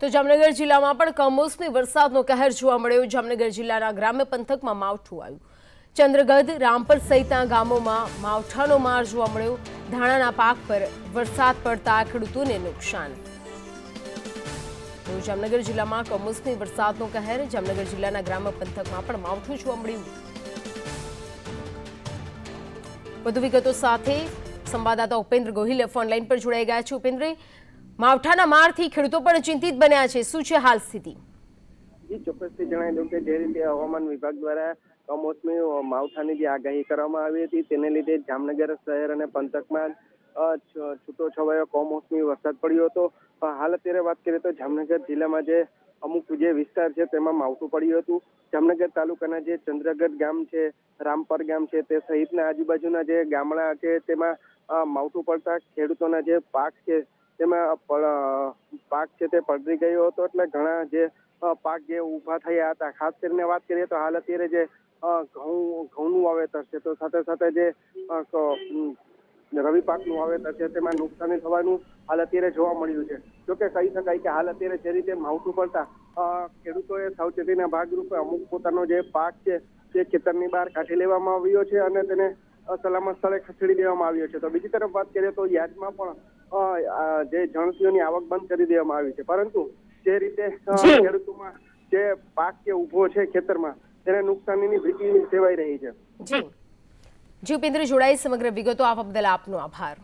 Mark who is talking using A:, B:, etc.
A: તો જામનગર જિલ્લામાં પણ કમોસમી વરસાદનો કહેર જોવા મળ્યો। જામનગર જિલ્લાના ગ્રામ્ય પંથકમાં માવઠું આવ્યું। ચંદ્રગઢ, રામપર સહિતના ગામોમાં માવઠાનો માર જોવા મળ્યો। ધાણાના પાક પર વરસાદ પડતા ખેડૂતોને નુકસાન। તો જામનગર જિલ્લામાં કમોસમી વરસાદનો કહેર। જામનગર જિલ્લાના ગ્રામ્ય પંથકમાં પણ માવઠું જોવા મળ્યું। વધુ વિગતો સાથે સંવાદદાતા ઉપેન્દ્ર ગોહિલ ફોન લાઈન પર જોડાઈ ગયા છે। ઉપેન્દ્ર, માવઠાના મારથી ખેડૂતો પણ ચિંતિત બન્યા છે, શું છે હાલ સ્થિતિ?
B: જી, ચોક્કસથી જણાવી દઉં કે જે રીતે હવામાન વિભાગ દ્વારા કમોસમી માવઠાની જે આગાહી કરવામાં આવી હતી તેને લીધે જામનગર શહેર અને પંથકમાં છૂટો છવાયો કમોસમી વરસાદ પડ્યો હતો। હાલ અત્યારે વાત કરીએ તો જામનગર જિલ્લામાં જે અમુક જે વિસ્તાર છે તેમાં માવઠું પડ્યું હતું। જામનગર તાલુકાના જે ચંદ્રગઢ ગામ છે, રામપર ગામ છે તે સહિતના આજુબાજુના જે ગામડા છે તેમાં માવઠું પડતા ખેડૂતોના જે પાક છે તેમાં પાક છે તે પલળી ગયો હતો। એટલે ઘણા જે પાક જે ઊભા થયા હતા। ખાસ કરીને વાત કરીએ તો હાલ અત્યારે જે ઘઉંનું વાવેતર છે તો સાથે સાથે જે રવિ પાકનું વાવેતર છે તેમાં નુકસાની થવાનું હાલ અત્યારે જોવા મળ્યું છે। જોકે કહી શકાય કે હાલ અત્યારે જે રીતે માવઠું પડતા ખેડૂતોએ સાવચેતીના ભાગરૂપે અમુક પોતાનો જે પાક છે તે ખેતરની બહાર કાઢી લેવામાં આવ્યો છે અને તેને સલામત સ્થળે ખસેડી દેવામાં આવ્યો છે। તો બીજી તરફ વાત કરીએ તો યાર્ડમાં પણ જે જણસીઓની આવક બંધ કરી દેવામાં આવી છે, પરંતુ જે રીતે ખેડૂતોમાં જે પાક કે ઉભો છે ખેતરમાં તેને નુકસાનીની ભીતિ સેવાઈ રહી છે।
A: જી ઉપેન્દ્ર, જોડાઈ સમગ્ર વિગતો આપવા બદલ આપનો આભાર।